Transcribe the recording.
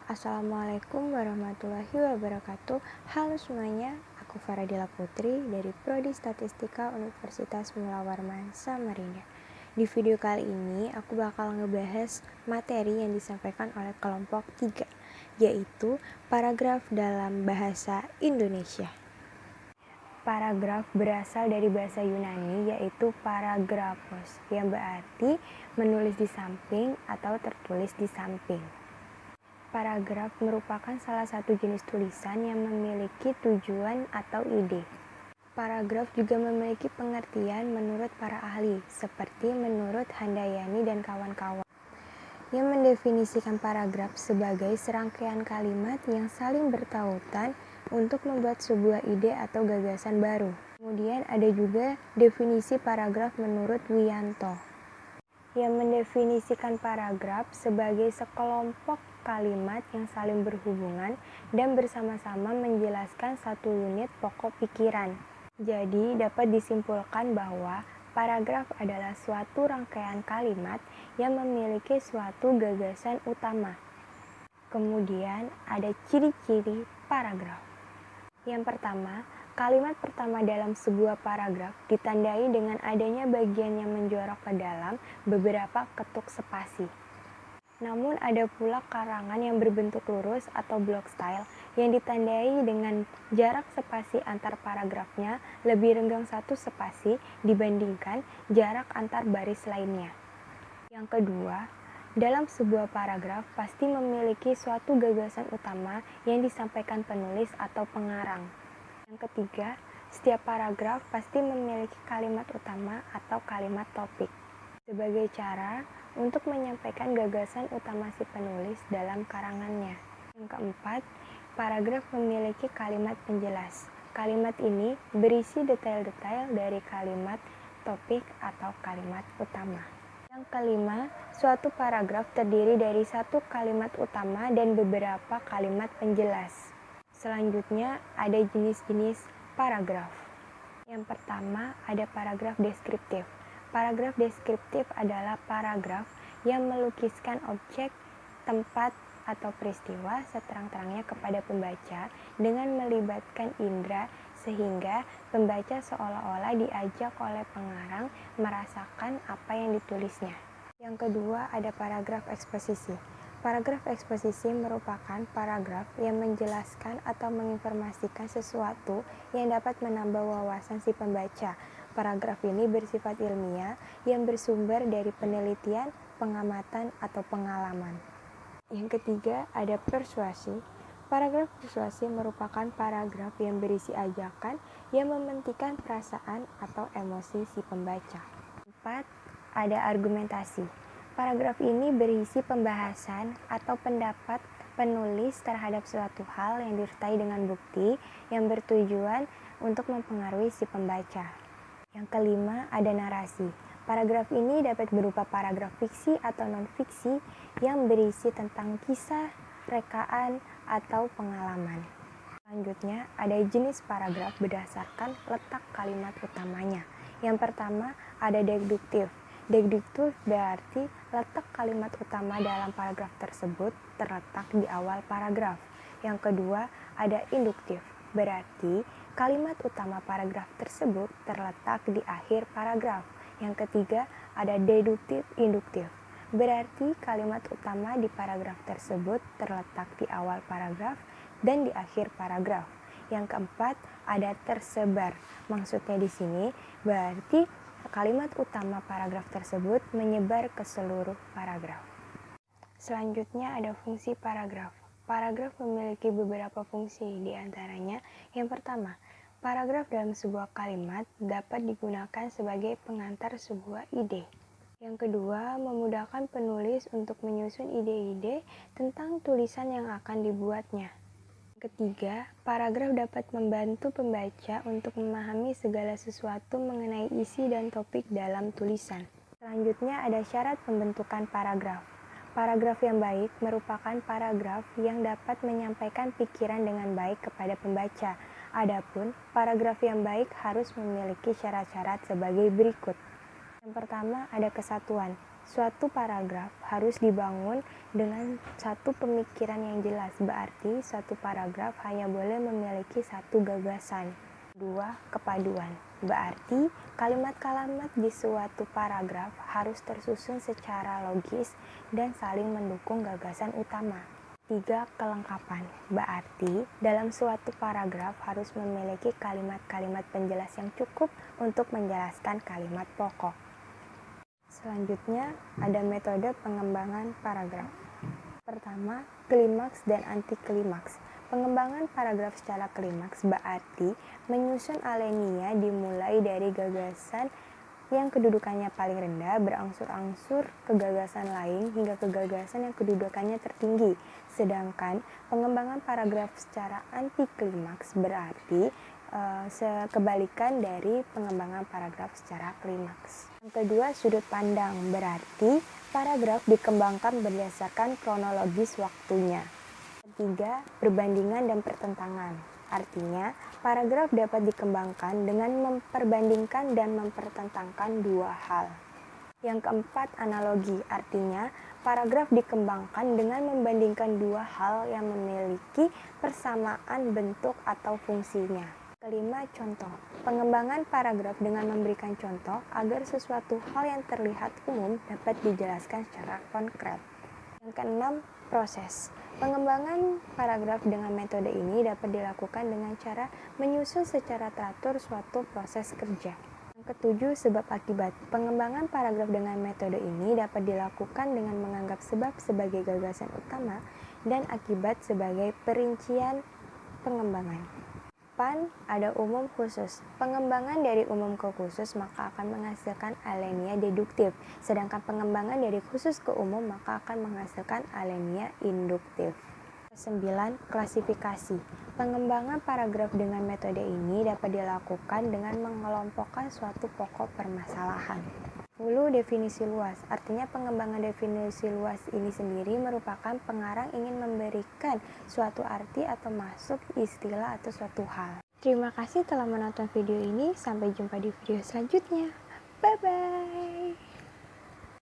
Assalamualaikum warahmatullahi wabarakatuh. Halo semuanya, aku Faradila Putri dari Prodi Statistika Universitas Mula Warman Samarinda. Di video kali ini aku bakal ngebahas materi yang disampaikan oleh kelompok 3, yaitu paragraf dalam bahasa Indonesia. Paragraf berasal dari bahasa Yunani yaitu paragrafos, yang berarti menulis di samping atau tertulis di samping. Paragraf merupakan salah satu jenis tulisan yang memiliki tujuan atau ide. Paragraf juga memiliki pengertian menurut para ahli, seperti menurut Handayani dan kawan-kawan, yang mendefinisikan paragraf sebagai serangkaian kalimat yang saling bertautan untuk membuat sebuah ide atau gagasan baru. Kemudian ada juga definisi paragraf menurut Wiyanto, yang mendefinisikan paragraf sebagai sekelompok kalimat yang saling berhubungan dan bersama-sama menjelaskan satu unit pokok pikiran. Jadi, dapat disimpulkan bahwa paragraf adalah suatu rangkaian kalimat yang memiliki suatu gagasan utama. Kemudian, ada ciri-ciri paragraf. Yang pertama, kalimat pertama dalam sebuah paragraf ditandai dengan adanya bagian yang menjorok ke dalam beberapa ketuk spasi. Namun ada pula karangan yang berbentuk lurus atau block style yang ditandai dengan jarak spasi antar paragrafnya lebih renggang 1 spasi dibandingkan jarak antar baris lainnya. Yang kedua, dalam sebuah paragraf pasti memiliki suatu gagasan utama yang disampaikan penulis atau pengarang. Yang ketiga, setiap paragraf pasti memiliki kalimat utama atau kalimat topik sebagai cara untuk menyampaikan gagasan utama si penulis dalam karangannya. Yang keempat, paragraf memiliki kalimat penjelas. Kalimat ini berisi detail-detail dari kalimat topik atau kalimat utama. Yang kelima, suatu paragraf terdiri dari satu kalimat utama dan beberapa kalimat penjelas. Selanjutnya, ada jenis-jenis paragraf. Yang pertama, ada paragraf deskriptif. Paragraf deskriptif adalah paragraf yang melukiskan objek, tempat, atau peristiwa seterang-terangnya kepada pembaca dengan melibatkan indera sehingga pembaca seolah-olah diajak oleh pengarang merasakan apa yang ditulisnya. Yang kedua, ada paragraf eksposisi. Paragraf eksposisi merupakan paragraf yang menjelaskan atau menginformasikan sesuatu yang dapat menambah wawasan si pembaca. Paragraf ini bersifat ilmiah yang bersumber dari penelitian, pengamatan, atau pengalaman. Yang ketiga, ada persuasi. Paragraf persuasi merupakan paragraf yang berisi ajakan yang mementingkan perasaan atau emosi si pembaca. 4. Ada argumentasi. Paragraf ini berisi pembahasan atau pendapat penulis terhadap suatu hal yang disertai dengan bukti yang bertujuan untuk mempengaruhi si pembaca. Yang kelima, ada narasi. Paragraf ini dapat berupa paragraf fiksi atau non-fiksi yang berisi tentang kisah, rekaan, atau pengalaman. Selanjutnya, ada jenis paragraf berdasarkan letak kalimat utamanya. Yang pertama, ada deduktif. Deduktif berarti letak kalimat utama dalam paragraf tersebut terletak di awal paragraf. Yang kedua, ada induktif. Berarti kalimat utama paragraf tersebut terletak di akhir paragraf. Yang ketiga, ada deduktif induktif. Berarti kalimat utama di paragraf tersebut terletak di awal paragraf dan di akhir paragraf. Yang keempat, ada tersebar. Maksudnya di sini berarti kalimat utama paragraf tersebut menyebar ke seluruh paragraf. Selanjutnya ada fungsi paragraf. Paragraf memiliki beberapa fungsi, di antaranya yang pertama, paragraf dalam sebuah kalimat dapat digunakan sebagai pengantar sebuah ide. Yang kedua, memudahkan penulis untuk menyusun ide-ide tentang tulisan yang akan dibuatnya. Ketiga, paragraf dapat membantu pembaca untuk memahami segala sesuatu mengenai isi dan topik dalam tulisan. Selanjutnya ada syarat pembentukan paragraf. Paragraf yang baik merupakan paragraf yang dapat menyampaikan pikiran dengan baik kepada pembaca. Adapun paragraf yang baik harus memiliki syarat-syarat sebagai berikut. Yang pertama ada kesatuan. Suatu paragraf harus dibangun dengan satu pemikiran yang jelas, berarti suatu paragraf hanya boleh memiliki satu gagasan. 2. Kepaduan, berarti kalimat-kalimat di suatu paragraf harus tersusun secara logis dan saling mendukung gagasan utama. 3. Kelengkapan, berarti dalam suatu paragraf harus memiliki kalimat-kalimat penjelas yang cukup untuk menjelaskan kalimat pokok. Selanjutnya, ada metode pengembangan paragraf. Pertama, klimaks dan anti klimaks. Pengembangan paragraf secara klimaks berarti menyusun alinea dimulai dari gagasan yang kedudukannya paling rendah berangsur-angsur ke gagasan lain hingga ke gagasan yang kedudukannya tertinggi. Sedangkan pengembangan paragraf secara anti klimaks berarti kebalikan dari pengembangan paragraf secara klimaks. Yang kedua, sudut pandang, berarti paragraf dikembangkan berdasarkan kronologis waktunya. Ketiga, perbandingan dan pertentangan, artinya paragraf dapat dikembangkan dengan memperbandingkan dan mempertentangkan dua hal. Yang keempat, analogi, artinya paragraf dikembangkan dengan membandingkan dua hal yang memiliki persamaan bentuk atau fungsinya. Kelima, contoh. Pengembangan paragraf dengan memberikan contoh agar sesuatu hal yang terlihat umum dapat dijelaskan secara konkret. Yang keenam, proses. Pengembangan paragraf dengan metode ini dapat dilakukan dengan cara menyusun secara teratur suatu proses kerja. Yang ketujuh, sebab akibat. Pengembangan paragraf dengan metode ini dapat dilakukan dengan menganggap sebab sebagai gagasan utama dan akibat sebagai perincian pengembangan. Ada umum khusus. Pengembangan dari umum ke khusus maka akan menghasilkan alinea deduktif, sedangkan pengembangan dari khusus ke umum maka akan menghasilkan alinea induktif. 9. Klasifikasi. Pengembangan paragraf dengan metode ini dapat dilakukan dengan mengelompokkan suatu pokok permasalahan. 10. Definisi luas. Artinya pengembangan definisi luas ini sendiri merupakan pengarang ingin memberikan suatu arti atau masuk istilah atau suatu hal. Terima kasih telah menonton video ini. Sampai jumpa di video selanjutnya. Bye-bye.